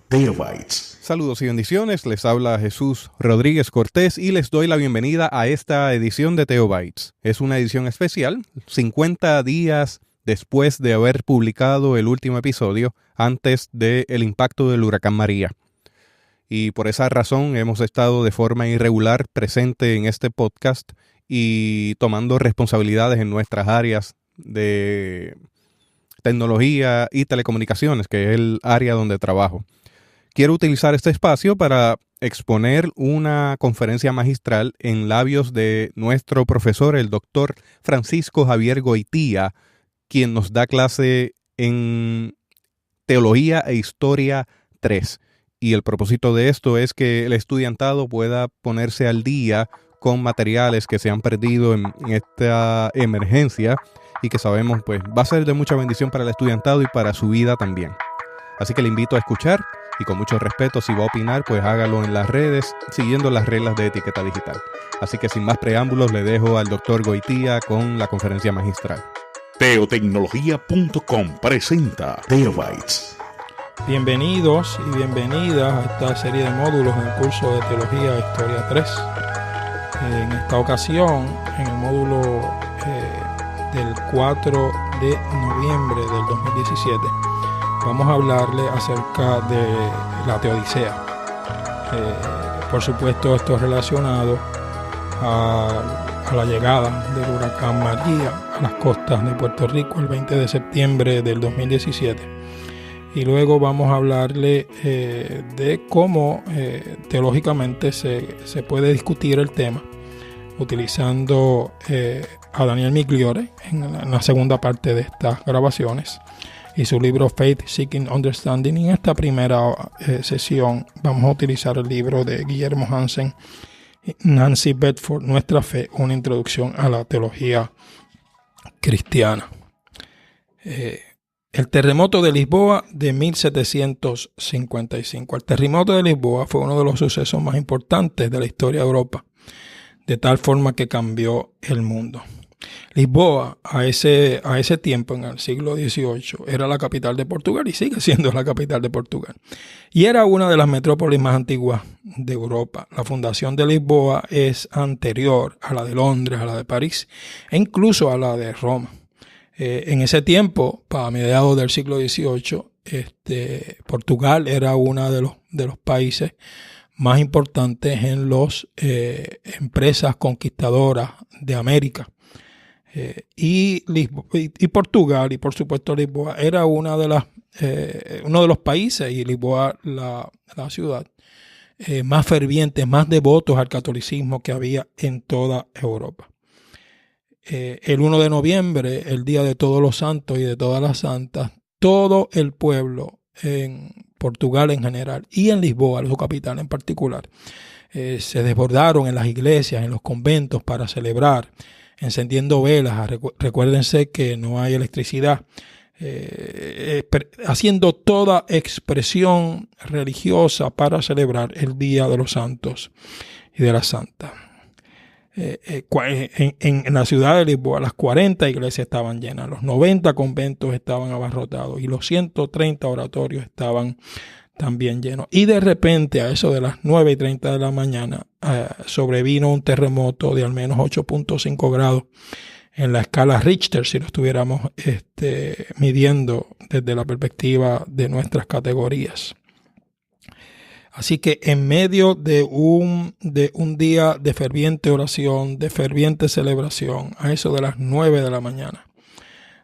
Teobytes. Saludos y bendiciones, les habla Jesús Rodríguez Cortés y les doy la bienvenida a esta edición de Teobytes. Es una edición especial, 50 días después de haber publicado el último episodio, antes del impacto del huracán María. Y por esa razón hemos estado de forma irregular presente en este podcast y tomando responsabilidades en nuestras áreas de tecnología y telecomunicaciones, que es el área donde trabajo. Quiero utilizar este espacio para exponer una conferencia magistral en labios de nuestro profesor, el doctor Francisco Javier Goitía, quien nos da clase en Teología e Historia 3. Y el propósito de esto es que el estudiantado pueda ponerse al día con materiales que se han perdido en esta emergencia y que sabemos pues va a ser de mucha bendición para el estudiantado y para su vida también. Así que le invito a escuchar y con mucho respeto, si va a opinar, pues hágalo en las redes siguiendo las reglas de etiqueta digital. Así que sin más preámbulos le dejo al doctor Goitía con la conferencia magistral. Teotecnología.com presenta Teobytes. Bienvenidos y bienvenidas a esta serie de módulos en el curso de Teología e Historia 3. En esta ocasión, en el módulo del 4 de noviembre del 2017, vamos a hablarle acerca de la Teodicea. Por supuesto, esto es relacionado a la llegada del huracán María a las costas de Puerto Rico el 20 de septiembre del 2017. Y luego vamos a hablarle de cómo teológicamente se puede discutir el tema utilizando a Daniel Migliore en la segunda parte de estas grabaciones y su libro Faith Seeking Understanding. Y en esta primera sesión vamos a utilizar el libro de Guillermo Hansen, Nancy Bedford, Nuestra Fe, una introducción a la teología cristiana. El terremoto de Lisboa de 1755. El terremoto de Lisboa fue uno de los sucesos más importantes de la historia de Europa, de tal forma que cambió el mundo. Lisboa a ese tiempo, en el siglo XVIII, era la capital de Portugal y sigue siendo la capital de Portugal. Y era una de las metrópolis más antiguas de Europa. La fundación de Lisboa es anterior a la de Londres, a la de París e incluso a la de Roma. En ese tiempo, para mediados del siglo XVIII, Portugal era uno de los países más importantes en las empresas conquistadoras de América. Y Portugal, y por supuesto Lisboa, era uno de los países, y Lisboa la ciudad, más fervientes, más devotos al catolicismo que había en toda Europa. El 1 de noviembre, el día de todos los santos y de todas las santas, todo el pueblo en Portugal en general y en Lisboa, su capital en particular, se desbordaron en las iglesias, en los conventos para celebrar, encendiendo velas. Recuérdense que no hay electricidad, haciendo toda expresión religiosa para celebrar el Día de los Santos y de las Santas. En la ciudad de Lisboa, las 40 iglesias estaban llenas, los 90 conventos estaban abarrotados y los 130 oratorios estaban también llenos. Y de repente, a eso de las 9:30 de la mañana, sobrevino un terremoto de al menos 8.5 grados en la escala Richter, si lo estuviéramos midiendo desde la perspectiva de nuestras categorías. Así que en medio de un día de ferviente oración, de ferviente celebración, a eso de las 9 de la mañana,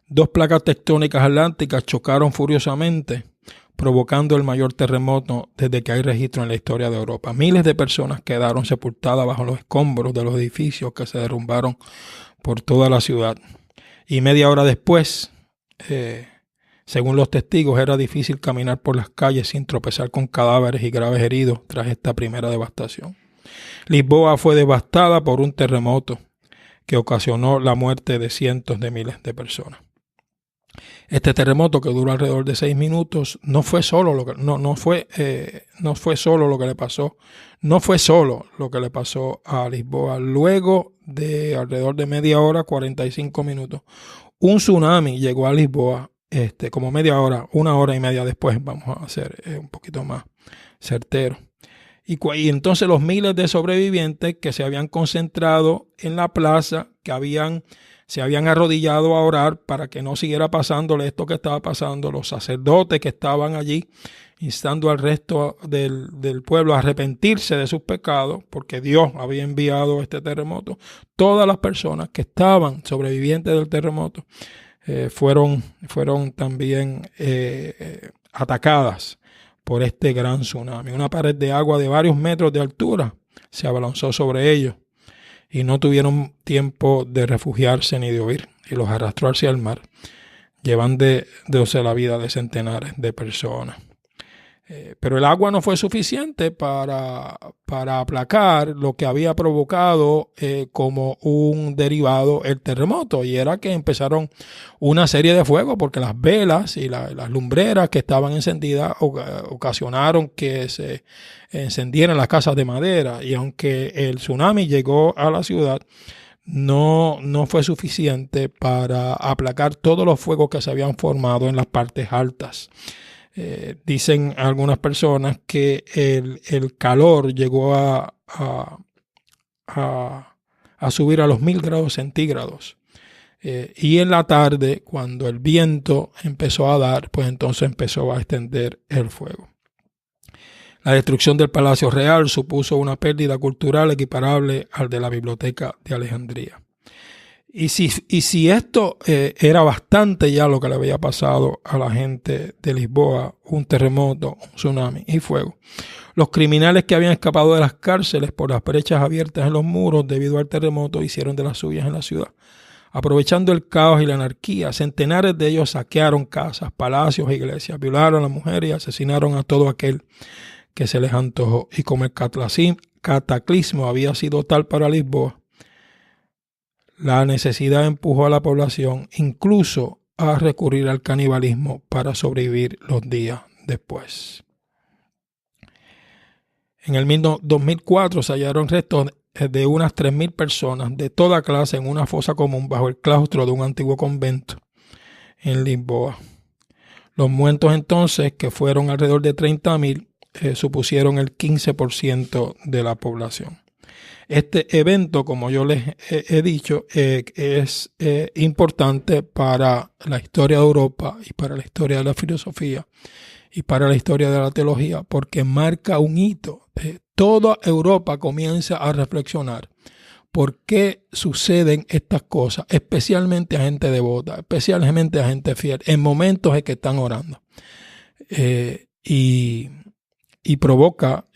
dos placas tectónicas atlánticas chocaron furiosamente, provocando el mayor terremoto desde que hay registro en la historia de Europa. Miles de personas quedaron sepultadas bajo los escombros de los edificios que se derrumbaron por toda la ciudad. Y media hora después, según los testigos, era difícil caminar por las calles sin tropezar con cadáveres y graves heridos tras esta primera devastación. Lisboa fue devastada por un terremoto que ocasionó la muerte de cientos de miles de personas. Este terremoto, que duró alrededor de 6 minutos, no fue solo lo que le pasó a Lisboa. Luego de alrededor de media hora, 45 minutos, un tsunami llegó a Lisboa como media hora, 1 hora y media después, vamos a ser un poquito más certero. Y entonces los miles de sobrevivientes que se habían concentrado en la plaza, que se habían arrodillado a orar para que no siguiera pasándole esto que estaba pasando, los sacerdotes que estaban allí instando al resto del pueblo a arrepentirse de sus pecados, porque Dios había enviado este terremoto. Todas las personas que estaban sobrevivientes del terremoto fueron también atacadas por este gran tsunami. Una pared de agua de varios metros de altura se abalanzó sobre ellos y no tuvieron tiempo de refugiarse ni de huir, y los arrastró hacia el mar, llevándose la vida de centenares de personas. Pero el agua no fue suficiente para aplacar lo que había provocado como un derivado el terremoto, y era que empezaron una serie de fuegos, porque las velas y las lumbreras que estaban encendidas ocasionaron que se encendieran las casas de madera, y aunque el tsunami llegó a la ciudad, no fue suficiente para aplacar todos los fuegos que se habían formado en las partes altas. Dicen algunas personas que el calor llegó a subir a los 1000 grados centígrados. Y en la tarde, cuando el viento empezó a dar, pues entonces empezó a extender el fuego. La destrucción del Palacio Real supuso una pérdida cultural equiparable al de la Biblioteca de Alejandría. Y si esto era bastante ya lo que le había pasado a la gente de Lisboa, un terremoto, un tsunami y fuego, los criminales que habían escapado de las cárceles por las brechas abiertas en los muros debido al terremoto hicieron de las suyas en la ciudad. Aprovechando el caos y la anarquía, centenares de ellos saquearon casas, palacios e iglesias, violaron a las mujeres y asesinaron a todo aquel que se les antojó. Y como el cataclismo había sido tal para Lisboa, la necesidad empujó a la población incluso a recurrir al canibalismo para sobrevivir los días después. En el 2004 se hallaron restos de unas 3.000 personas de toda clase en una fosa común bajo el claustro de un antiguo convento en Lisboa. Los muertos entonces, que fueron alrededor de 30.000, supusieron el 15% de la población. Este evento, como yo les he dicho, es importante para la historia de Europa y para la historia de la filosofía y para la historia de la teología, porque marca un hito. Toda Europa comienza a reflexionar por qué suceden estas cosas, especialmente a gente devota, especialmente a gente fiel, en momentos en que están orando. Y provoca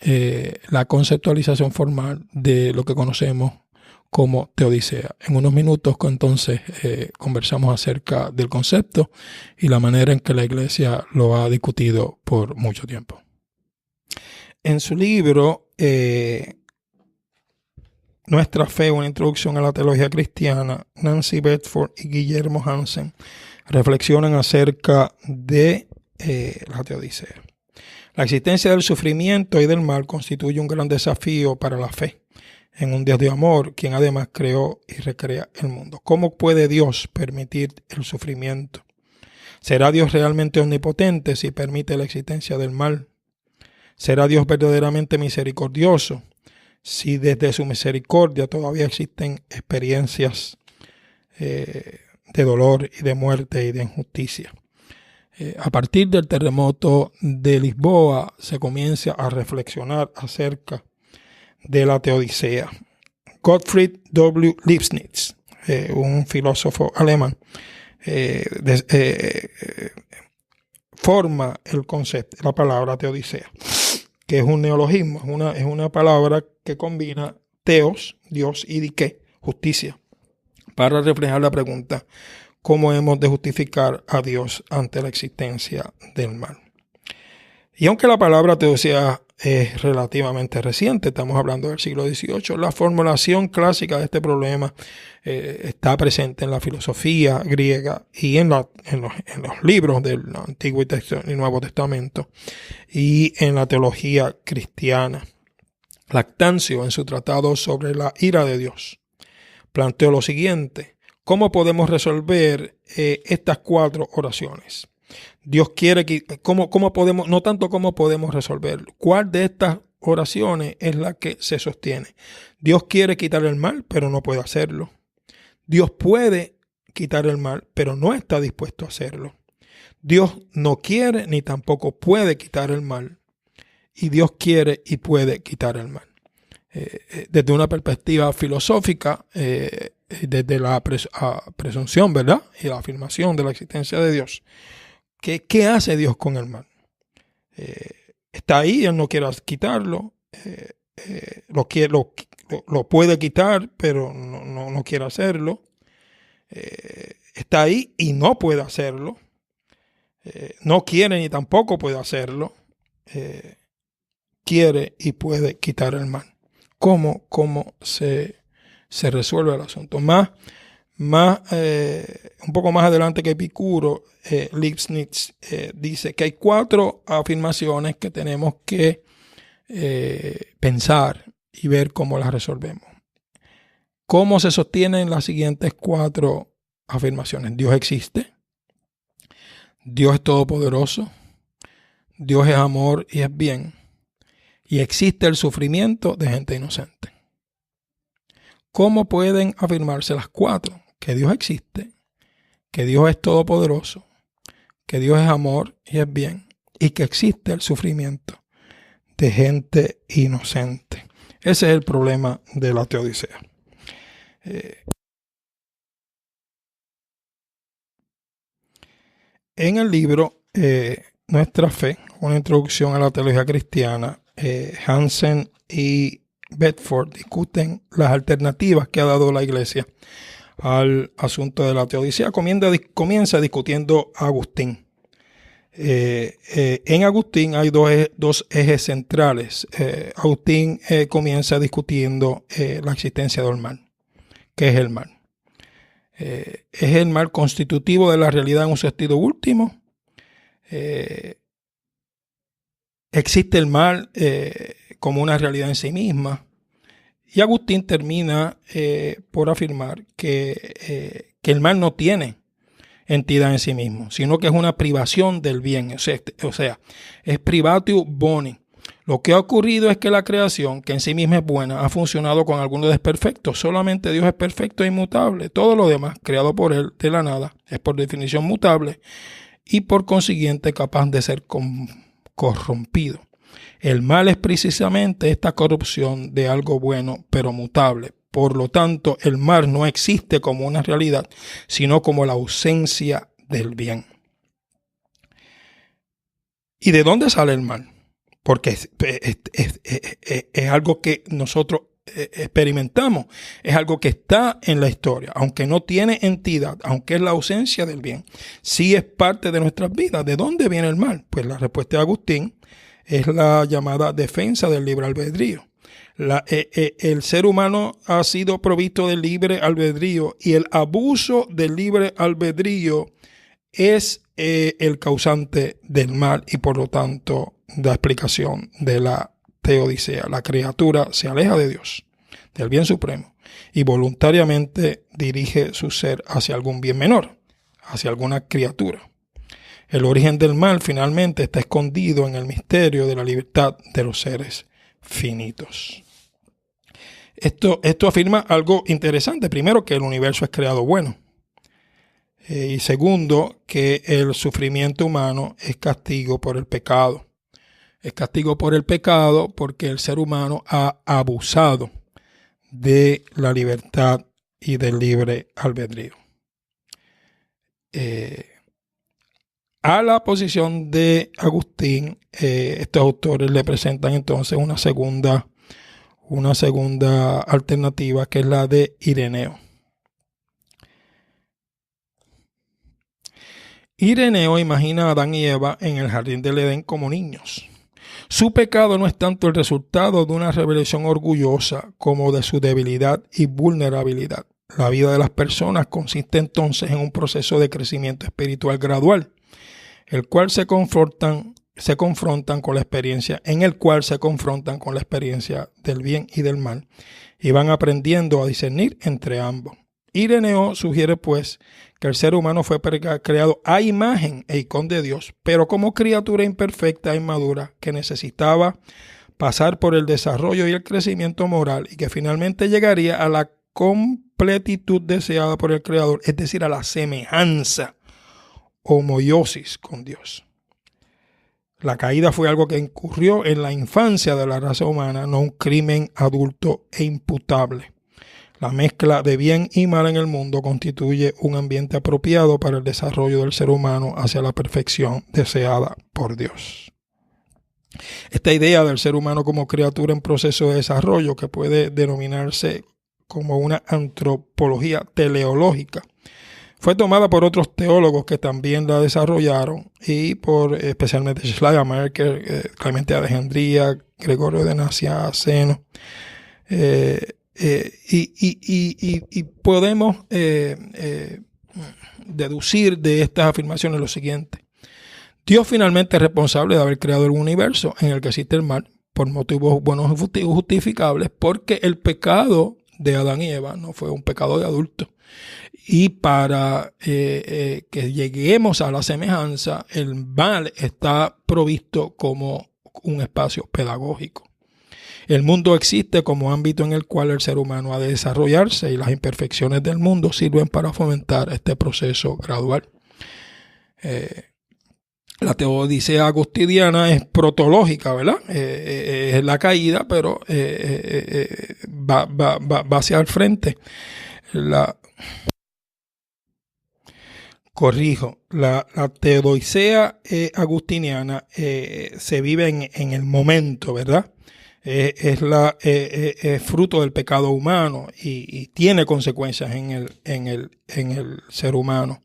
la conceptualización formal de lo que conocemos como teodicea. En unos minutos entonces conversamos acerca del concepto y la manera en que la Iglesia lo ha discutido por mucho tiempo. En su libro Nuestra fe, una introducción a la teología cristiana, Nancy Bedford y Guillermo Hansen reflexionan acerca de la teodicea. La existencia del sufrimiento y del mal constituye un gran desafío para la fe en un Dios de amor, quien además creó y recrea el mundo. ¿Cómo puede Dios permitir el sufrimiento? ¿Será Dios realmente omnipotente si permite la existencia del mal? ¿Será Dios verdaderamente misericordioso si desde su misericordia todavía existen experiencias de dolor y de muerte y de injusticia? A partir del terremoto de Lisboa se comienza a reflexionar acerca de la teodicea. Gottfried W. Leibniz, un filósofo alemán, forma el concepto, la palabra teodicea, que es un neologismo, es una palabra que combina teos, Dios, y dike, justicia, para reflejar la pregunta: ¿cómo hemos de justificar a Dios ante la existencia del mal? Y aunque la palabra teodicea es relativamente reciente, estamos hablando del siglo XVIII, la formulación clásica de este problema está presente en la filosofía griega y en los libros del Antiguo y Nuevo Testamento y en la teología cristiana. Lactancio, en su tratado sobre la ira de Dios, planteó lo siguiente: ¿Cómo podemos resolver estas 4 oraciones? Dios quiere que, ¿cómo podemos, no tanto cómo podemos resolver, cuál de estas oraciones es la que se sostiene? Dios quiere quitar el mal, pero no puede hacerlo. Dios puede quitar el mal, pero no está dispuesto a hacerlo. Dios no quiere ni tampoco puede quitar el mal. Y Dios quiere y puede quitar el mal. Desde una perspectiva filosófica, desde la presunción, ¿verdad? Y la afirmación de la existencia de Dios. ¿Qué hace Dios con el mal? Está ahí, Él no quiere quitarlo. Lo puede quitar, pero no quiere hacerlo. Está ahí y no puede hacerlo. No quiere ni tampoco puede hacerlo. Quiere y puede quitar el mal. ¿Cómo se resuelve el asunto? Un poco más adelante que Epicuro, Leibniz dice que hay 4 afirmaciones que tenemos que pensar y ver cómo las resolvemos. ¿Cómo se sostienen las siguientes 4 afirmaciones? Dios existe. Dios es todopoderoso. Dios es amor y es bien. Y existe el sufrimiento de gente inocente. ¿Cómo pueden afirmarse las 4? Que Dios existe, que Dios es todopoderoso, que Dios es amor y es bien, y que existe el sufrimiento de gente inocente. Ese es el problema de la teodicea. En el libro Nuestra Fe, una introducción a la teología cristiana, Hansen y Bedford discuten las alternativas que ha dado la Iglesia al asunto de la teodicea. Comienza discutiendo Agustín. En Agustín hay dos ejes centrales. Agustín comienza discutiendo la existencia del mal. ¿Qué es el mal? ¿Es el mal constitutivo de la realidad en un sentido último? ¿Existe el mal como una realidad en sí misma? Y Agustín termina por afirmar que el mal no tiene entidad en sí mismo, sino que es una privación del bien. O sea, es privatio boni. Lo que ha ocurrido es que la creación, que en sí misma es buena, ha funcionado con algunos desperfectos. Solamente Dios es perfecto e inmutable. Todo lo demás, creado por Él de la nada, es por definición mutable y por consiguiente capaz de ser corrompido. El mal es precisamente esta corrupción de algo bueno pero mutable. Por lo tanto, el mal no existe como una realidad, sino como la ausencia del bien. ¿Y de dónde sale el mal? Porque es algo que nosotros experimentamos, es algo que está en la historia, aunque no tiene entidad, aunque es la ausencia del bien, sí es parte de nuestras vidas. ¿De dónde viene el mal? Pues la respuesta de Agustín es la llamada defensa del libre albedrío. El ser humano ha sido provisto del libre albedrío y el abuso del libre albedrío es el causante del mal y por lo tanto la explicación de la teodicea. La criatura se aleja de Dios, del bien supremo, y voluntariamente dirige su ser hacia algún bien menor, hacia alguna criatura. El origen del mal finalmente está escondido en el misterio de la libertad de los seres finitos. Esto afirma algo interesante. Primero, que el universo es creado bueno. Y segundo, que el sufrimiento humano es castigo por el pecado. Es castigo por el pecado porque el ser humano ha abusado de la libertad y del libre albedrío. A la posición de Agustín, estos autores le presentan entonces una segunda alternativa, que es la de Ireneo. Ireneo imagina a Adán y Eva en el jardín del Edén como niños. Su pecado no es tanto el resultado de una rebelión orgullosa como de su debilidad y vulnerabilidad. La vida de las personas consiste entonces en un proceso de crecimiento espiritual gradual, en el cual se confrontan con la experiencia del bien y del mal y van aprendiendo a discernir entre ambos. Ireneo sugiere pues que el ser humano fue creado a imagen e icon de Dios, pero como criatura imperfecta e inmadura que necesitaba pasar por el desarrollo y el crecimiento moral y que finalmente llegaría a la completitud deseada por el Creador, es decir, a la semejanza, homoiosis con Dios. La caída fue algo que incurrió en la infancia de la raza humana, no un crimen adulto e imputable. La mezcla de bien y mal en el mundo constituye un ambiente apropiado para el desarrollo del ser humano hacia la perfección deseada por Dios. Esta idea del ser humano como criatura en proceso de desarrollo, que puede denominarse como una antropología teleológica, fue tomada por otros teólogos que también la desarrollaron y por especialmente Schleiermacher, Clemente de Alejandría, Gregorio de Nacianceno. Y podemos deducir de estas afirmaciones lo siguiente. Dios finalmente es responsable de haber creado el universo en el que existe el mal por motivos buenos y justificables, porque el pecado de Adán y Eva no fue un pecado de adultos. Y para que lleguemos a la semejanza, el mal está provisto como un espacio pedagógico. El mundo existe como ámbito en el cual el ser humano ha de desarrollarse y las imperfecciones del mundo sirven para fomentar este proceso gradual. La teodicea agustiniana es protológica, ¿verdad? Es la caída, pero va hacia el frente. La teodicea agustiniana se vive en el momento, ¿verdad? Es fruto del pecado humano y tiene consecuencias en el ser humano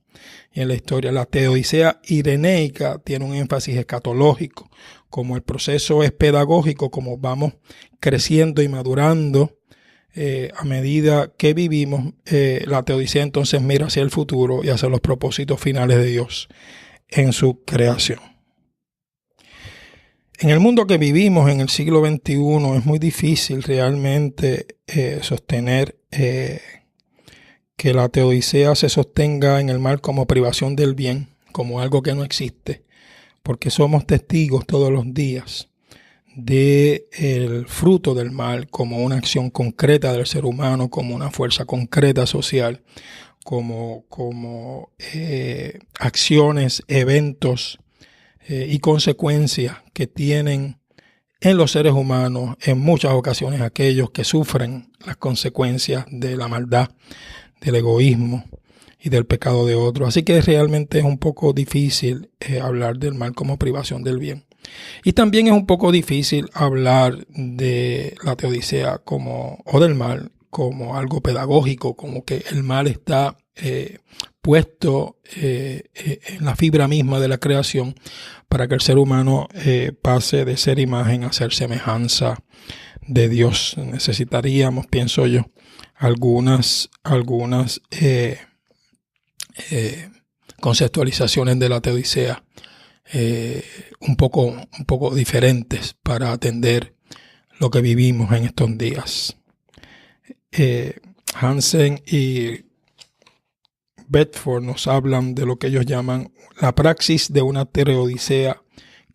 y en la historia. La teodicea ireneica tiene un énfasis escatológico. Como el proceso es pedagógico, como vamos creciendo y madurando a medida que vivimos, la teodicea entonces mira hacia el futuro y hacia los propósitos finales de Dios en su creación. En el mundo que vivimos en el siglo XXI es muy difícil realmente sostener que la teodicea se sostenga en el mal como privación del bien, como algo que no existe, porque somos testigos todos los días del fruto del mal como una acción concreta del ser humano, como una fuerza concreta social, como acciones, eventos y consecuencias que tienen en los seres humanos en muchas ocasiones aquellos que sufren las consecuencias de la maldad, del egoísmo y del pecado de otros. Así que realmente es un poco difícil hablar del mal como privación del bien. Y también es un poco difícil hablar de la teodicea o del mal como algo pedagógico, como que el mal está puesto en la fibra misma de la creación para que el ser humano pase de ser imagen a ser semejanza de Dios. Necesitaríamos, pienso yo, algunas conceptualizaciones de la teodicea un poco diferentes para atender lo que vivimos en estos días. Hansen y Bedford nos hablan de lo que ellos llaman la praxis de una teodicea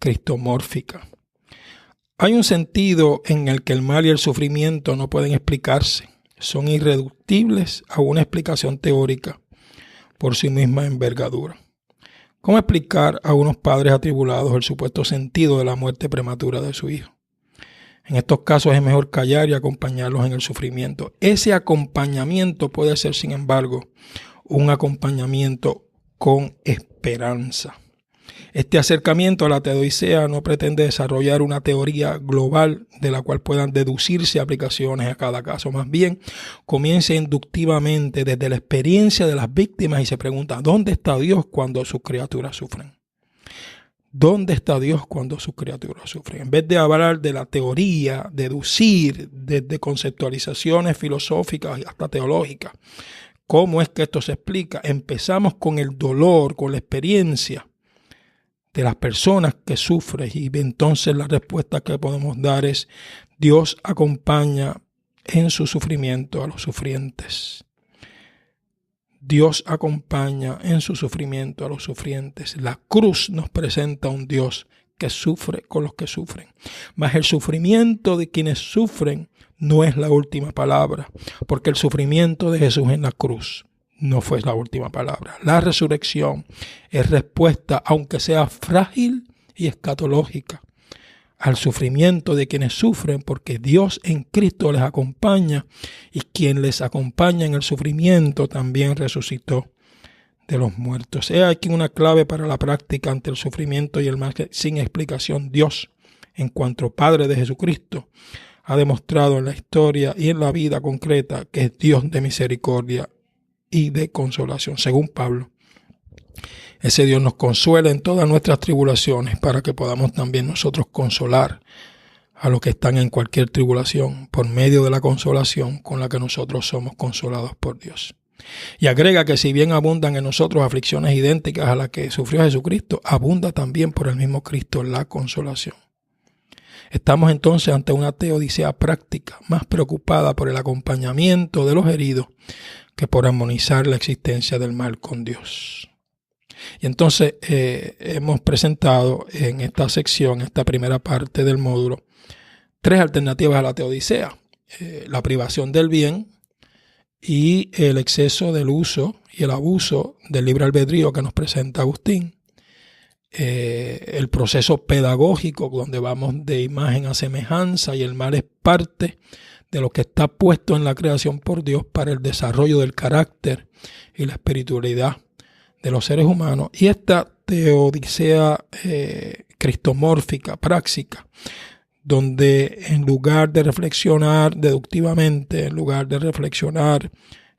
cristomórfica. Hay un sentido en el que el mal y el sufrimiento no pueden explicarse, son irreductibles a una explicación teórica por sí misma envergadura. ¿Cómo explicar a unos padres atribulados el supuesto sentido de la muerte prematura de su hijo? En estos casos es mejor callar y acompañarlos en el sufrimiento. Ese acompañamiento puede ser, sin embargo, un acompañamiento con esperanza. Este acercamiento a la teodicea no pretende desarrollar una teoría global de la cual puedan deducirse aplicaciones a cada caso. Más bien, comienza inductivamente desde la experiencia de las víctimas y se pregunta, ¿dónde está Dios cuando sus criaturas sufren? ¿Dónde está Dios cuando sus criaturas sufren? En vez de hablar de la teoría, deducir desde conceptualizaciones filosóficas y hasta teológicas, ¿cómo es que esto se explica? Empezamos con el dolor, con la experiencia de las personas que sufren y entonces la respuesta que podemos dar es Dios acompaña en su sufrimiento a los sufrientes. Dios acompaña en su sufrimiento a los sufrientes. La cruz nos presenta a un Dios que sufre con los que sufren. Mas el sufrimiento de quienes sufren no es la última palabra, porque el sufrimiento de Jesús en la cruz no fue la última palabra. La resurrección es respuesta, aunque sea frágil y escatológica, al sufrimiento de quienes sufren, porque Dios en Cristo les acompaña, y quien les acompaña en el sufrimiento también resucitó de los muertos. He aquí una clave para la práctica ante el sufrimiento y el mal sin explicación. Dios, en cuanto Padre de Jesucristo, ha demostrado en la historia y en la vida concreta que es Dios de misericordia y de consolación. Según Pablo, ese Dios nos consuela en todas nuestras tribulaciones para que podamos también nosotros consolar a los que están en cualquier tribulación por medio de la consolación con la que nosotros somos consolados por Dios. Y agrega que si bien abundan en nosotros aflicciones idénticas a las que sufrió Jesucristo, abunda también por el mismo Cristo la consolación. Estamos entonces ante una teodicea práctica, más preocupada por el acompañamiento de los heridos que por armonizar la existencia del mal con Dios. Y entonces hemos presentado en esta sección, esta primera parte del módulo, 3 alternativas a la teodicea: la privación del bien y el exceso del uso y el abuso del libre albedrío que nos presenta Agustín, el proceso pedagógico donde vamos de imagen a semejanza y el mal es parte de lo que está puesto en la creación por Dios para el desarrollo del carácter y la espiritualidad de los seres humanos, y esta teodicea cristomórfica, práctica, donde en lugar de reflexionar deductivamente, en lugar de reflexionar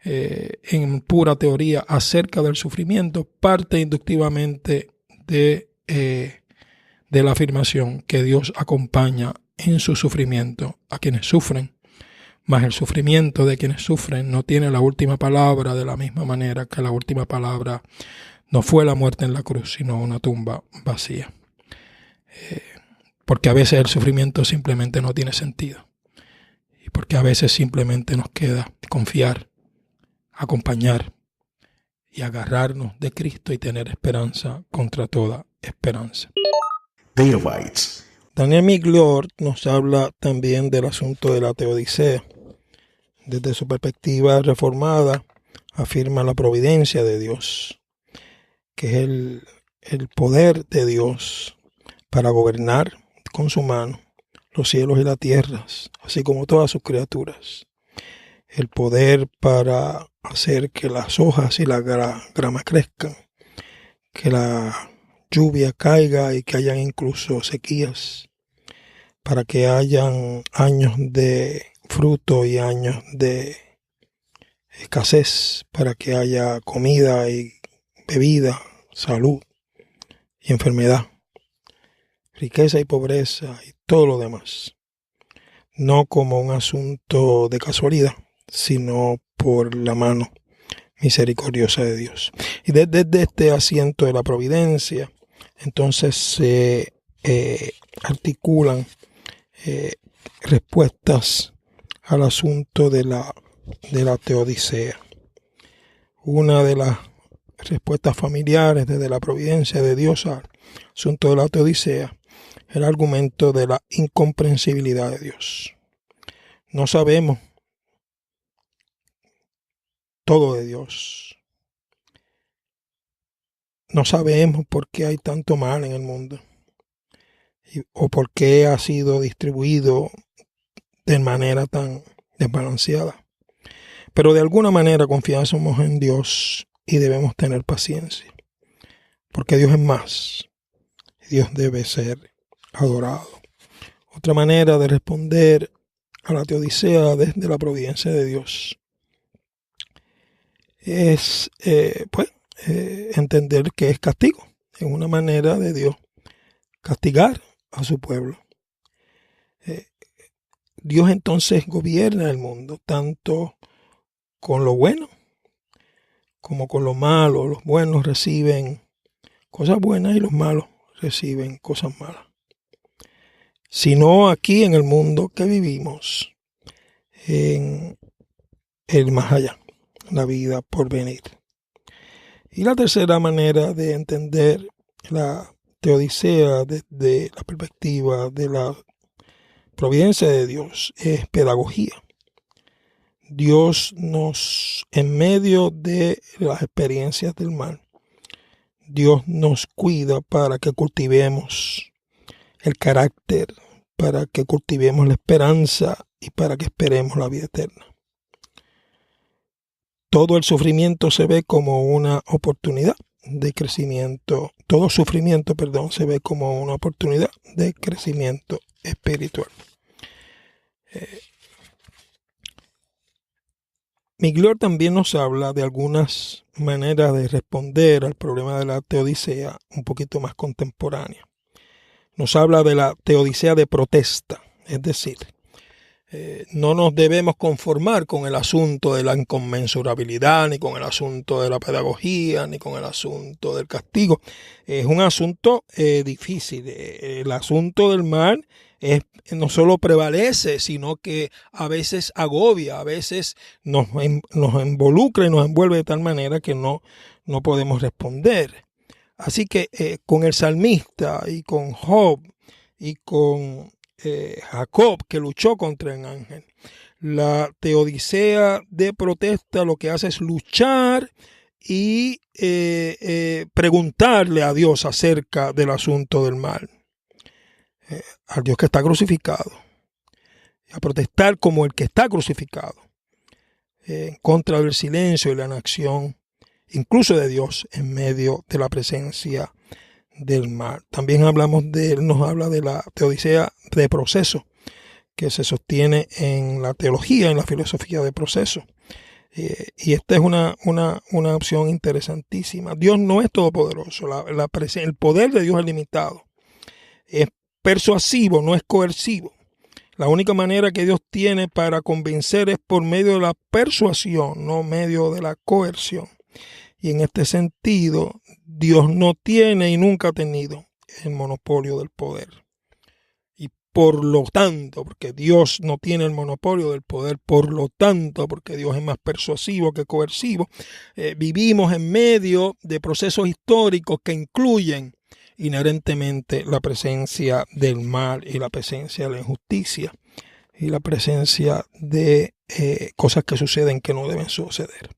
en pura teoría acerca del sufrimiento, parte inductivamente de la afirmación que Dios acompaña en su sufrimiento a quienes sufren, mas el sufrimiento de quienes sufren no tiene la última palabra, de la misma manera que la última palabra no fue la muerte en la cruz, sino una tumba vacía. Porque a veces el sufrimiento simplemente no tiene sentido. Y porque a veces simplemente nos queda confiar, acompañar y agarrarnos de Cristo y tener esperanza contra toda esperanza. Teobites. Daniel Migliore nos habla también del asunto de la teodicea. Desde su perspectiva reformada, afirma la providencia de Dios, que es el poder de Dios para gobernar con su mano los cielos y las tierras, así como todas sus criaturas. El poder para hacer que las hojas y la grama crezcan, que la lluvia caiga y que hayan incluso sequías, para que hayan años de fruto y años de escasez, para que haya comida y bebida, salud y enfermedad, riqueza y pobreza y todo lo demás. No como un asunto de casualidad, sino por la mano misericordiosa de Dios. Y desde este asiento de la providencia, entonces se articulan respuestas al asunto de la teodicea. Una de las respuestas familiares desde la providencia de Dios al asunto de la teodicea, el argumento de la incomprensibilidad de Dios. No sabemos todo de Dios. No sabemos por qué hay tanto mal en el mundo o por qué ha sido distribuido de manera tan desbalanceada. Pero de alguna manera confiamos en Dios y debemos tener paciencia, porque Dios es más. Dios debe ser adorado. Otra manera de responder a la teodicea desde la providencia de Dios es entender que es castigo. Es una manera de Dios castigar a su pueblo. Dios entonces gobierna el mundo tanto con lo bueno como con lo malo. Los buenos reciben cosas buenas y los malos reciben cosas malas. Sino aquí en el mundo que vivimos, en el más allá, la vida por venir. Y la tercera manera de entender la teodicea desde la perspectiva de la providencia de Dios es pedagogía. Dios en medio de las experiencias del mal, Dios nos cuida para que cultivemos el carácter, para que cultivemos la esperanza y para que esperemos la vida eterna. Todo el sufrimiento se ve como una oportunidad de crecimiento. Todo sufrimiento, se ve como una oportunidad de crecimiento espiritual. Migliore también nos habla de algunas maneras de responder al problema de la teodicea un poquito más contemporánea. Nos habla de la teodicea de protesta, es decir, no nos debemos conformar con el asunto de la inconmensurabilidad, ni con el asunto de la pedagogía, ni con el asunto del castigo. Es un asunto difícil. El asunto del mal no solo prevalece, sino que a veces agobia, a veces nos involucra y nos envuelve de tal manera que no podemos responder. Así que con el salmista y con Job y con Jacob, que luchó contra el ángel, la teodicea de protesta lo que hace es luchar y preguntarle a Dios acerca del asunto del mal, al Dios que está crucificado, a protestar como el que está crucificado, en contra del silencio y la inacción incluso de Dios en medio de la presencia del mal. También nos habla de la teodicea de proceso, que se sostiene en la teología, en la filosofía de proceso. Y esta es una opción interesantísima. Dios no es todopoderoso. El poder de Dios es limitado. Es persuasivo, no es coercivo. La única manera que Dios tiene para convencer es por medio de la persuasión, no medio de la coerción. Y en este sentido, Dios no tiene y nunca ha tenido el monopolio del poder. Y por lo tanto, porque Dios no tiene el monopolio del poder, por lo tanto, porque Dios es más persuasivo que coercivo, vivimos en medio de procesos históricos que incluyen inherentemente la presencia del mal y la presencia de la injusticia y la presencia de cosas que suceden que no deben suceder.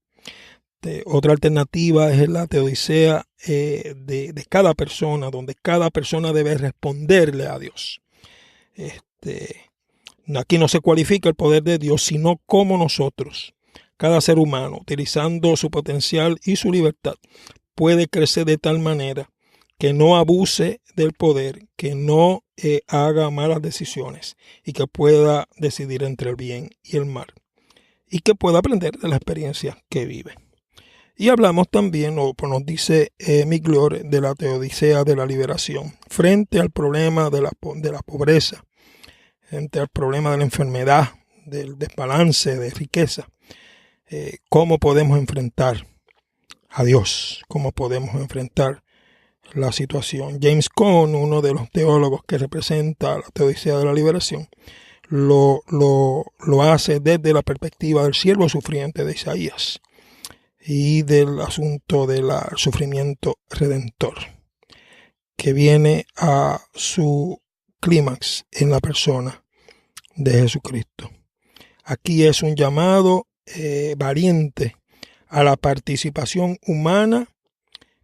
Otra alternativa es la teodicea de cada persona, donde cada persona debe responderle a Dios. Aquí no se cualifica el poder de Dios, sino como nosotros, cada ser humano, utilizando su potencial y su libertad, puede crecer de tal manera que no abuse del poder, que no haga malas decisiones y que pueda decidir entre el bien y el mal y que pueda aprender de las experiencias que vive. Y hablamos también, nos dice Migliore, de la teodicea de la liberación frente al problema de la pobreza, frente al problema de la enfermedad, del desbalance de riqueza. ¿Cómo podemos enfrentar a Dios? ¿Cómo podemos enfrentar la situación? James Cone, uno de los teólogos que representa la teodicea de la liberación, lo hace desde la perspectiva del siervo sufriente de Isaías y del asunto del sufrimiento redentor, que viene a su clímax en la persona de Jesucristo. Aquí es un llamado valiente a la participación humana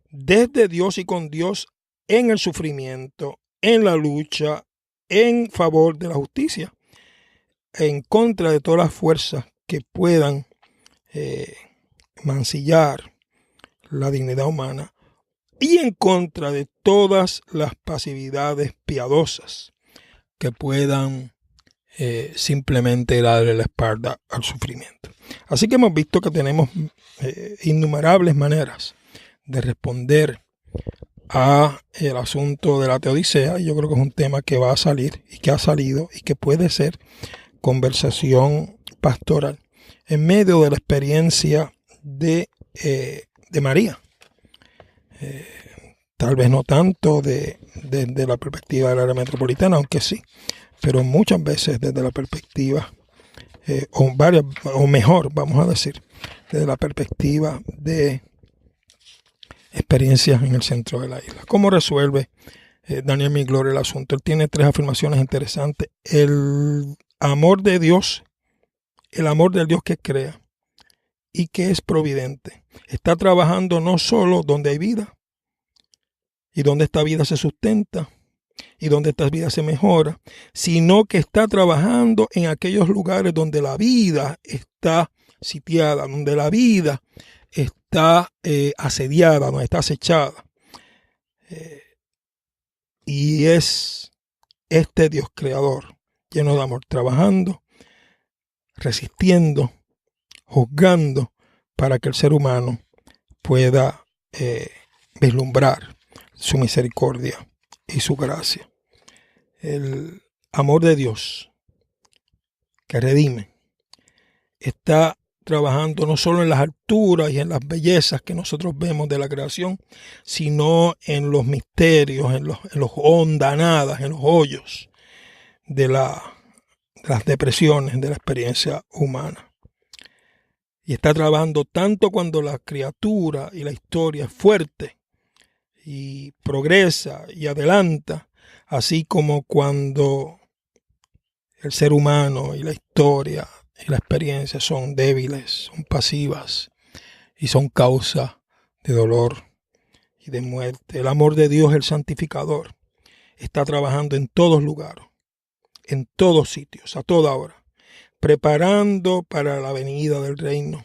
desde Dios y con Dios en el sufrimiento, en la lucha, en favor de la justicia, en contra de todas las fuerzas que puedan mancillar la dignidad humana y en contra de todas las pasividades piadosas que puedan simplemente darle la espalda al sufrimiento. Así que hemos visto que tenemos innumerables maneras de responder a el asunto de la teodicea, y yo creo que es un tema que va a salir y que ha salido y que puede ser conversación pastoral en medio de la experiencia de María. Tal vez no tanto desde la perspectiva del área metropolitana, aunque sí, pero muchas veces desde la perspectiva, o mejor, vamos a decir, desde la perspectiva de experiencias en el centro de la isla. ¿Cómo resuelve Daniel Miglore el asunto? Él tiene 3 afirmaciones interesantes. El amor de Dios, el amor del Dios que crea y que es providente, está trabajando no solo donde hay vida y donde esta vida se sustenta y donde esta vida se mejora, sino que está trabajando en aquellos lugares donde la vida está sitiada, donde la vida está asediada, donde está acechada. Y es este Dios creador, lleno de amor, trabajando, resistiendo, juzgando, para que el ser humano pueda vislumbrar su misericordia y su gracia. El amor de Dios que redime está trabajando no solo en las alturas y en las bellezas que nosotros vemos de la creación, sino en los misterios, en los hondanadas, en los hoyos de las depresiones de la experiencia humana. Y está trabajando tanto cuando la criatura y la historia es fuerte y progresa y adelanta, así como cuando el ser humano y la historia y la experiencia son débiles, son pasivas y son causa de dolor y de muerte. El amor de Dios, el santificador, está trabajando en todos lugares, en todos sitios, a toda hora, preparando para la venida del reino,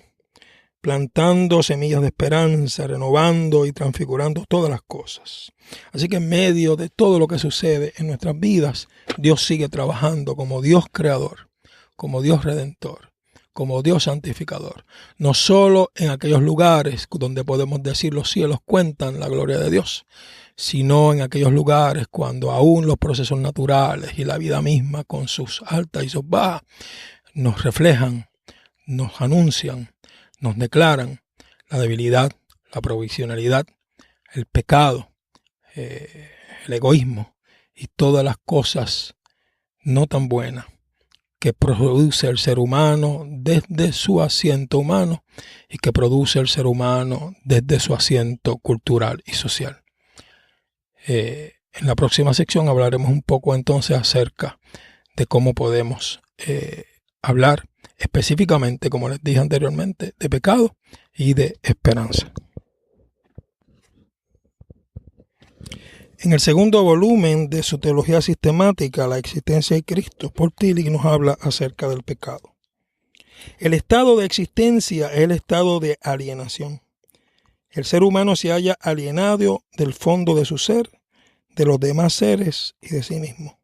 plantando semillas de esperanza, renovando y transfigurando todas las cosas. Así que en medio de todo lo que sucede en nuestras vidas, Dios sigue trabajando como Dios creador, como Dios redentor, como Dios santificador. No solo en aquellos lugares donde podemos decir los cielos cuentan la gloria de Dios, sino en aquellos lugares cuando aún los procesos naturales y la vida misma con sus altas y sus bajas nos reflejan, nos anuncian, nos declaran la debilidad, la provisionalidad, el pecado, el egoísmo y todas las cosas no tan buenas que produce el ser humano desde su asiento humano y que produce el ser humano desde su asiento cultural y social. En la próxima sección hablaremos un poco entonces acerca de cómo podemos hablar específicamente, como les dije anteriormente, de pecado y de esperanza. En el segundo volumen de su teología sistemática, La existencia de Cristo, Paul Tillich nos habla acerca del pecado. El estado de existencia es el estado de alienación. El ser humano se halla alienado del fondo de su ser, de los demás seres y de sí mismo.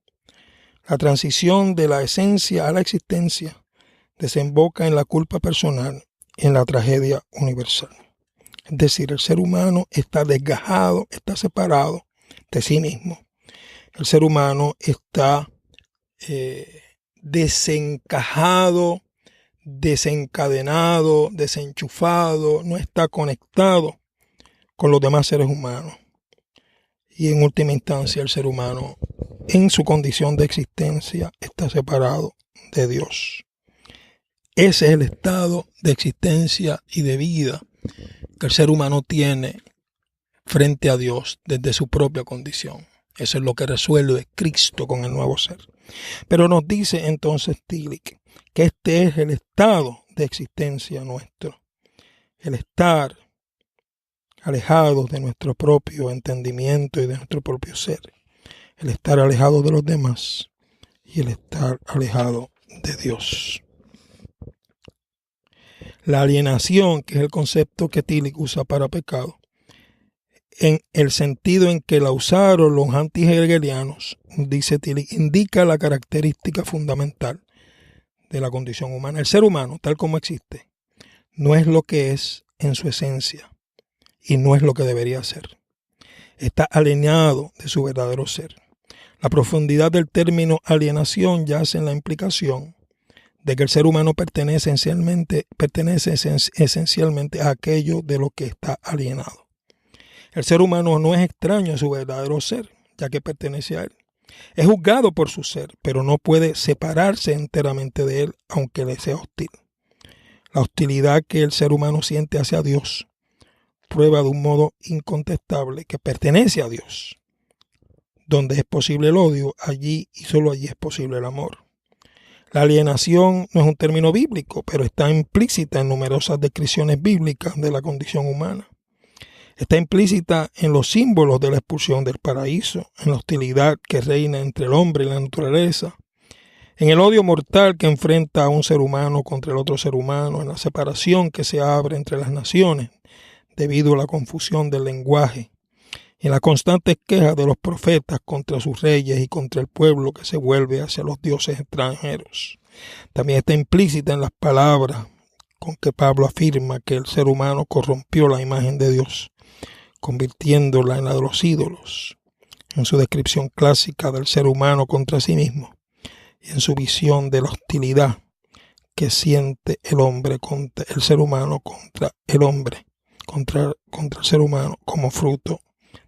La transición de la esencia a la existencia desemboca en la culpa personal, en la tragedia universal. Es decir, el ser humano está desgajado, está separado de sí mismo. El ser humano está desencajado, desencadenado, desenchufado, no está conectado con los demás seres humanos. Y en última instancia el ser humano en su condición de existencia está separado de Dios. Ese es el estado de existencia y de vida que el ser humano tiene frente a Dios desde su propia condición. Eso es lo que resuelve Cristo con el nuevo ser. Pero nos dice entonces Tillich que este es el estado de existencia nuestro. El estar alejados de nuestro propio entendimiento y de nuestro propio ser. El estar alejado de los demás y el estar alejado de Dios. La alienación, que es el concepto que Tillich usa para pecado, en el sentido en que la usaron los anti-hegelianos, dice Tillich, indica la característica fundamental de la condición humana. El ser humano, tal como existe, no es lo que es en su esencia y no es lo que debería ser. Está alienado de su verdadero ser. La profundidad del término alienación yace en la implicación de que el ser humano pertenece esencialmente a aquello de lo que está alienado. El ser humano no es extraño a su verdadero ser, ya que pertenece a él. Es juzgado por su ser, pero no puede separarse enteramente de él, aunque le sea hostil. La hostilidad que el ser humano siente hacia Dios prueba de un modo incontestable que pertenece a Dios. Donde es posible el odio, allí y solo allí es posible el amor. La alienación no es un término bíblico, pero está implícita en numerosas descripciones bíblicas de la condición humana. Está implícita en los símbolos de la expulsión del paraíso, en la hostilidad que reina entre el hombre y la naturaleza, en el odio mortal que enfrenta a un ser humano contra el otro ser humano, en la separación que se abre entre las naciones debido a la confusión del lenguaje, en la constante queja de los profetas contra sus reyes y contra el pueblo que se vuelve hacia los dioses extranjeros. También está implícita en las palabras con que Pablo afirma que el ser humano corrompió la imagen de Dios, convirtiéndola en la de los ídolos, en su descripción clásica del ser humano contra sí mismo y en su visión de la hostilidad que siente el hombre contra el ser humano contra el hombre, contra el ser humano como fruto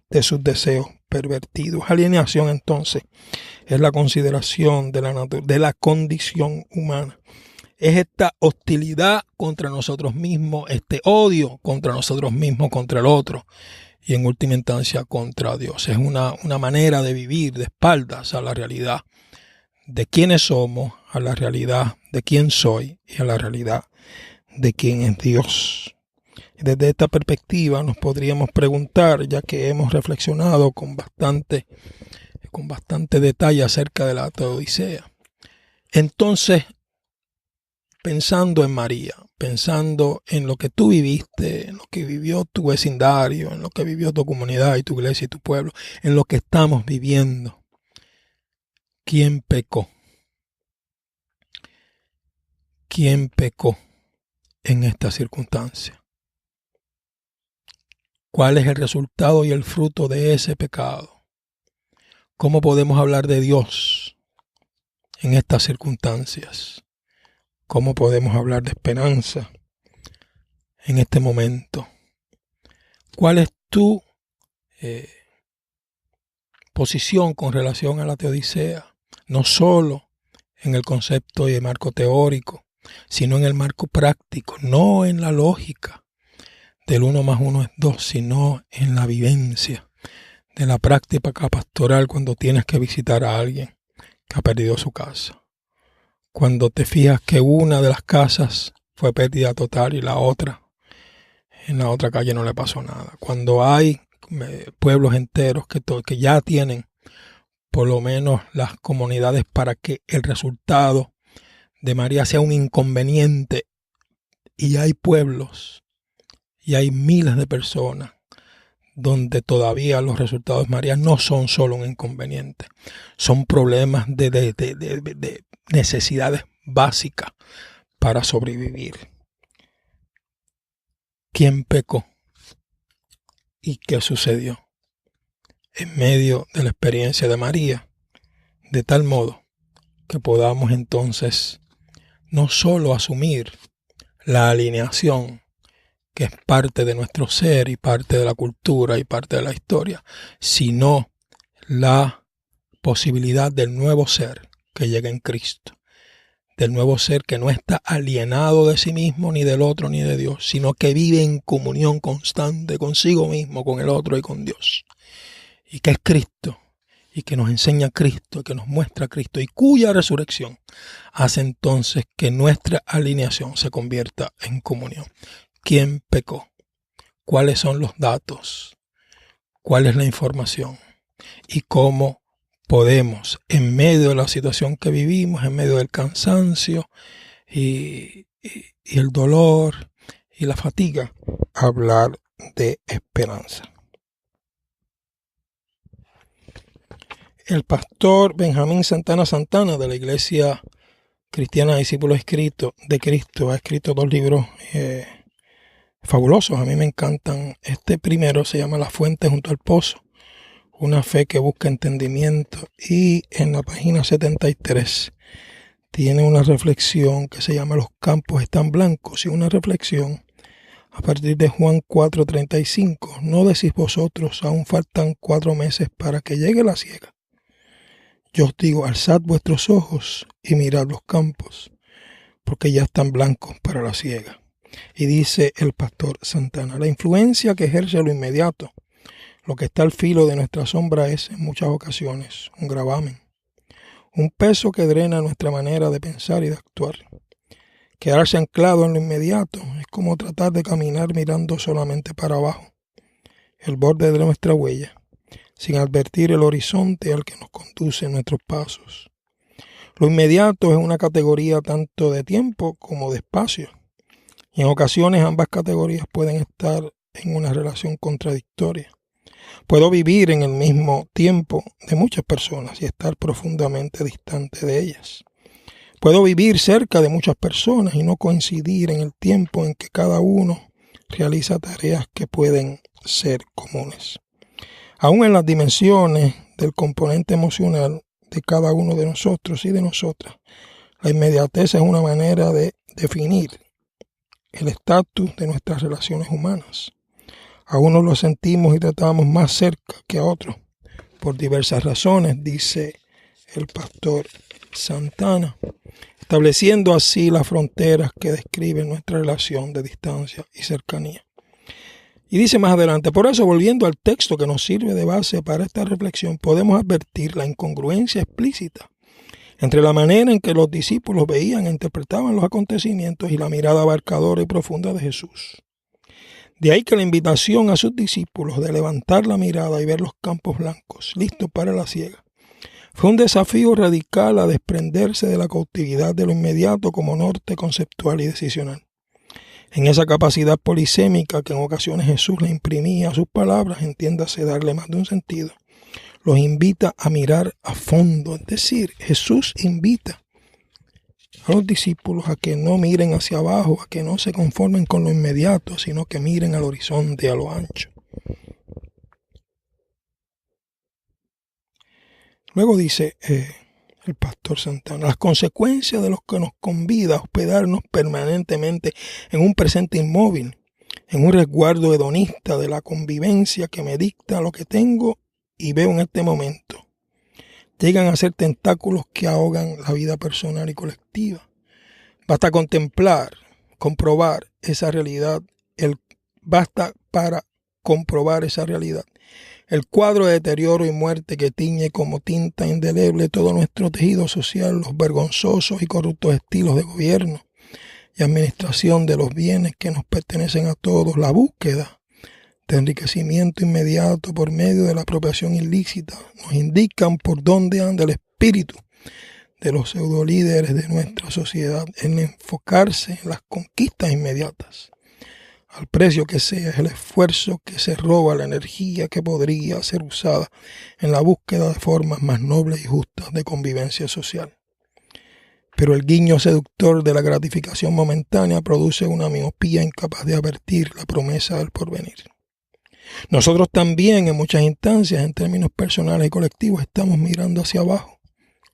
de sus deseos pervertidos. Alienación, entonces, es la consideración de la condición humana. Es esta hostilidad contra nosotros mismos, este odio contra nosotros mismos, contra el otro, y en última instancia contra Dios. Es una manera de vivir de espaldas a la realidad de quiénes somos, a la realidad de quién soy y a la realidad de quién es Dios. Desde esta perspectiva nos podríamos preguntar, ya que hemos reflexionado con bastante detalle acerca de la Teodicea. Entonces, pensando en María, pensando en lo que tú viviste, en lo que vivió tu vecindario, en lo que vivió tu comunidad y tu iglesia y tu pueblo, en lo que estamos viviendo, ¿quién pecó? ¿Quién pecó en esta circunstancia? ¿Cuál es el resultado y el fruto de ese pecado? ¿Cómo podemos hablar de Dios en estas circunstancias? ¿Cómo podemos hablar de esperanza en este momento? ¿Cuál es tu posición con relación a la Teodicea? No solo en el concepto y el marco teórico, sino en el marco práctico, no en la lógica del 1 más 1 es 2, sino en la vivencia de la práctica pastoral cuando tienes que visitar a alguien que ha perdido su casa. Cuando te fijas que una de las casas fue pérdida total y en la otra calle no le pasó nada. Cuando hay pueblos enteros que ya tienen por lo menos las comunidades para que el resultado de María sea un inconveniente, y hay pueblos y hay miles de personas donde todavía los resultados de María no son solo un inconveniente, son problemas de necesidades básicas para sobrevivir. ¿Quién pecó? ¿Y qué sucedió en medio de la experiencia de María? De tal modo que podamos entonces no solo asumir la alineación que es parte de nuestro ser y parte de la cultura y parte de la historia, sino la posibilidad del nuevo ser que llega en Cristo, del nuevo ser que no está alienado de sí mismo, ni del otro, ni de Dios, sino que vive en comunión constante consigo mismo, con el otro y con Dios, y que es Cristo, y que nos enseña a Cristo, que nos muestra a Cristo, y cuya resurrección hace entonces que nuestra alineación se convierta en comunión. ¿Quién pecó? ¿Cuáles son los datos? ¿Cuál es la información? ¿Y cómo podemos, en medio de la situación que vivimos, en medio del cansancio y el dolor y la fatiga, hablar de esperanza? El pastor Benjamín Santana Santana de la Iglesia Cristiana Discípulos de Cristo ha escrito 2 libros fabulosos. A mí me encantan. Este primero se llama La fuente junto al pozo, una fe que busca entendimiento, y en la página 73 tiene una reflexión que se llama Los campos están blancos, y una reflexión a partir de Juan 4:35. ¿No decís vosotros, aún faltan 4 meses para que llegue la siega? Yo os digo, alzad vuestros ojos y mirad los campos, porque ya están blancos para la siega. Y dice el pastor Santana: la influencia que ejerce lo inmediato, lo que está al filo de nuestra sombra, es en muchas ocasiones un gravamen, un peso que drena nuestra manera de pensar y de actuar. Quedarse anclado en lo inmediato es como tratar de caminar mirando solamente para abajo, el borde de nuestra huella, sin advertir el horizonte al que nos conducen nuestros pasos. Lo inmediato es una categoría tanto de tiempo como de espacio, y en ocasiones ambas categorías pueden estar en una relación contradictoria. Puedo vivir en el mismo tiempo de muchas personas y estar profundamente distante de ellas. Puedo vivir cerca de muchas personas y no coincidir en el tiempo en que cada uno realiza tareas que pueden ser comunes. Aún en las dimensiones del componente emocional de cada uno de nosotros y de nosotras, la inmediatez es una manera de definir el estatus de nuestras relaciones humanas. A unos lo sentimos y tratamos más cerca que a otros, por diversas razones, dice el pastor Santana, estableciendo así las fronteras que describen nuestra relación de distancia y cercanía. Y dice más adelante: por eso, volviendo al texto que nos sirve de base para esta reflexión, podemos advertir la incongruencia explícita entre la manera en que los discípulos veían e interpretaban los acontecimientos y la mirada abarcadora y profunda de Jesús. De ahí que la invitación a sus discípulos de levantar la mirada y ver los campos blancos, listos para la siega, fue un desafío radical a desprenderse de la cautividad de lo inmediato como norte conceptual y decisional. En esa capacidad polisémica que en ocasiones Jesús le imprimía a sus palabras, entiéndase darle más de un sentido, los invita a mirar a fondo. Es decir, Jesús invita a los discípulos a que no miren hacia abajo, a que no se conformen con lo inmediato, sino que miren al horizonte, a lo ancho. Luego dice el pastor Santana: las consecuencias de los que nos convida a hospedarnos permanentemente en un presente inmóvil, en un resguardo hedonista de la convivencia que me dicta lo que tengo y veo en este momento, llegan a ser tentáculos que ahogan la vida personal y colectiva. Basta contemplar, comprobar esa realidad, basta para comprobar esa realidad. El cuadro de deterioro y muerte que tiñe como tinta indeleble todo nuestro tejido social, los vergonzosos y corruptos estilos de gobierno y administración de los bienes que nos pertenecen a todos, la búsqueda de enriquecimiento inmediato por medio de la apropiación ilícita, nos indican por dónde anda el espíritu de los pseudolíderes de nuestra sociedad en enfocarse en las conquistas inmediatas. Al precio que sea, es el esfuerzo que se roba la energía que podría ser usada en la búsqueda de formas más nobles y justas de convivencia social. Pero el guiño seductor de la gratificación momentánea produce una miopía incapaz de advertir la promesa del porvenir. Nosotros también, en muchas instancias, en términos personales y colectivos, estamos mirando hacia abajo,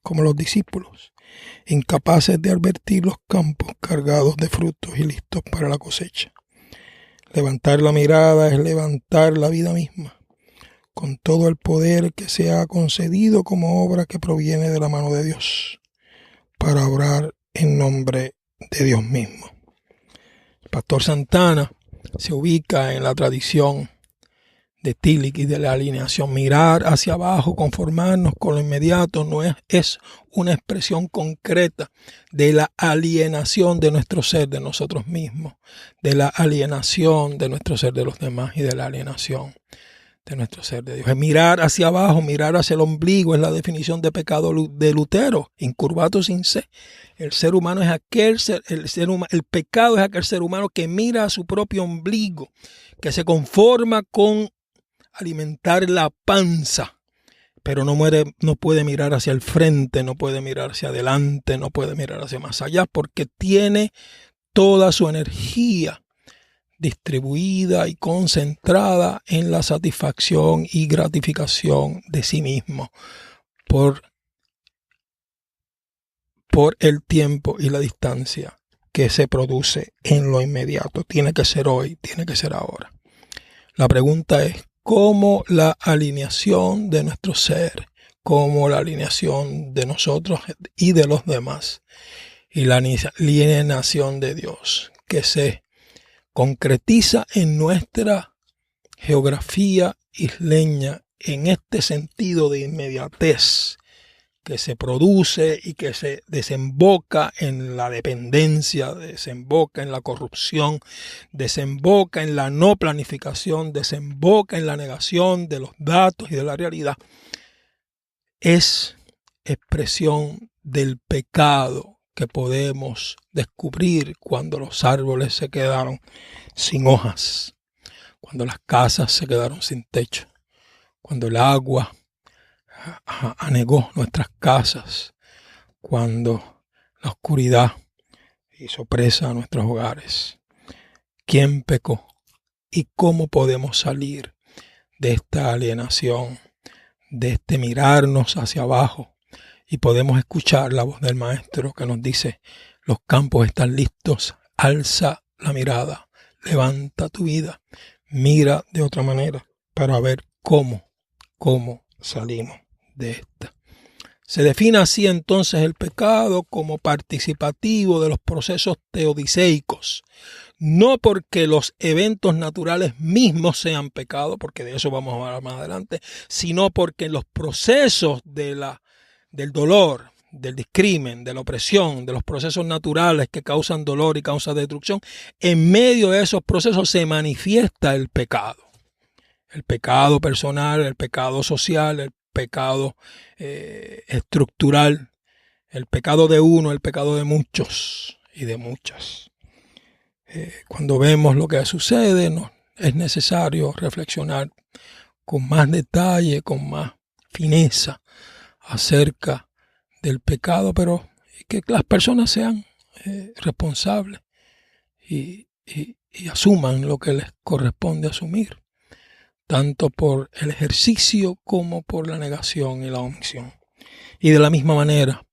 como los discípulos, incapaces de advertir los campos cargados de frutos y listos para la cosecha. Levantar la mirada es levantar la vida misma, con todo el poder que se ha concedido como obra que proviene de la mano de Dios, para orar en nombre de Dios mismo. El pastor Santana se ubica en la tradición de Tillich y de la alineación. Mirar hacia abajo, conformarnos con lo inmediato, no es una expresión concreta de la alienación de nuestro ser de nosotros mismos, de la alienación de nuestro ser de los demás y de la alienación de nuestro ser de Dios. Es mirar hacia abajo, mirar hacia el ombligo, es la definición de pecado de Lutero, incurvato sin se. El ser humano es aquel ser, el pecado es aquel ser humano que mira a su propio ombligo, que se conforma con alimentar la panza, pero no puede mirar hacia el frente, no puede mirar hacia adelante, no puede mirar hacia más allá, porque tiene toda su energía distribuida y concentrada en la satisfacción y gratificación de sí mismo por el tiempo y la distancia que se produce en lo inmediato. Tiene que ser hoy, tiene que ser ahora. La pregunta es cómo la alineación de nuestro ser, cómo la alineación de nosotros y de los demás y la alienación de Dios que se concretiza en nuestra geografía isleña en este sentido de inmediatez que se produce y que se desemboca en la dependencia, desemboca en la corrupción, desemboca en la no planificación, desemboca en la negación de los datos y de la realidad, es expresión del pecado que podemos descubrir cuando los árboles se quedaron sin hojas, cuando las casas se quedaron sin techo, cuando el agua anegó nuestras casas, cuando la oscuridad hizo presa a nuestros hogares. ¿Quién pecó? ¿Y cómo podemos salir de esta alienación, de este mirarnos hacia abajo? Y podemos escuchar la voz del Maestro que nos dice: los campos están listos, alza la mirada, levanta tu vida, mira de otra manera para ver cómo salimos de esta. Se define así entonces el pecado como participativo de los procesos teodiceicos, no porque los eventos naturales mismos sean pecado, porque de eso vamos a hablar más adelante, sino porque los procesos del dolor, del discrimen, de la opresión, de los procesos naturales que causan dolor y causan destrucción, en medio de esos procesos se manifiesta el pecado. El pecado personal, el pecado social, el pecado estructural, el pecado de uno, el pecado de muchos y de muchas. Cuando vemos lo que sucede, es necesario reflexionar con más detalle, con más fineza acerca del pecado, pero que las personas sean responsables y asuman lo que les corresponde asumir, tanto por el ejercicio como por la negación y la omisión. Y de la misma manera,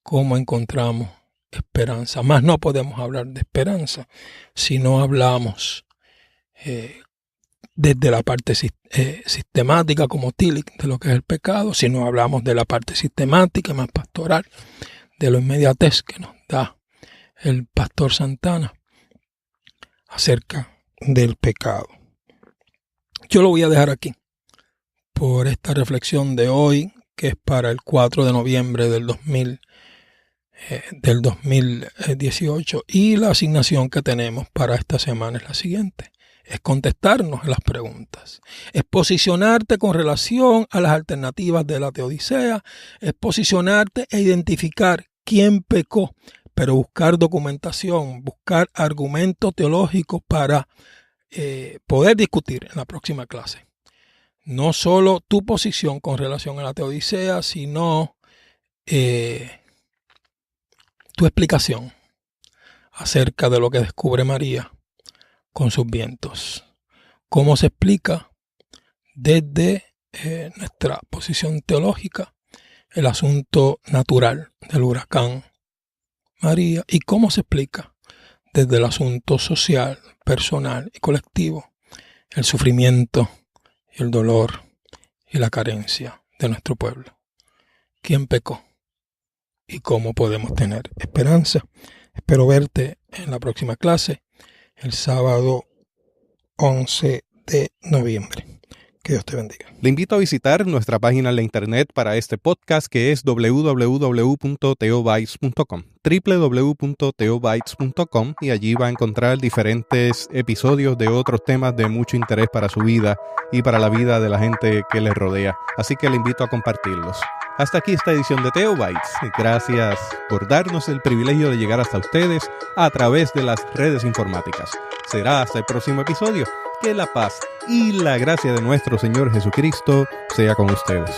como encontramos esperanza. Más no podemos hablar de esperanza si no hablamos desde la parte sistemática como Tillich de lo que es el pecado, si no hablamos de la parte sistemática más pastoral, de lo inmediatez que nos da el pastor Santana acerca del pecado. Yo lo voy a dejar aquí por esta reflexión de hoy, que es para el 4 de noviembre del 2018, y la asignación que tenemos para esta semana es la siguiente: es contestarnos las preguntas, es posicionarte con relación a las alternativas de la teodicea, es posicionarte e identificar quién pecó, pero buscar documentación, buscar argumentos teológicos para poder discutir en la próxima clase. No solo tu posición con relación a la teodicea, sino tu explicación acerca de lo que descubre María con sus vientos. ¿Cómo se explica desde nuestra posición teológica el asunto natural del huracán María? ¿Y cómo se explica desde el asunto social, personal y colectivo el sufrimiento y el dolor y la carencia de nuestro pueblo? ¿Quién pecó? ¿Y cómo podemos tener esperanza? Espero verte en la próxima clase, el sábado 11 de noviembre. Que Dios te bendiga. Le invito a visitar nuestra página en la internet para este podcast, que es www.teobytes.com, www.teobytes.com, y allí va a encontrar diferentes episodios de otros temas de mucho interés para su vida y para la vida de la gente que les rodea. Así que le invito a compartirlos. Hasta aquí esta edición de Theo Bytes. Gracias por darnos el privilegio de llegar hasta ustedes a través de las redes informáticas. Será hasta el próximo episodio. Que la paz y la gracia de nuestro Señor Jesucristo sea con ustedes.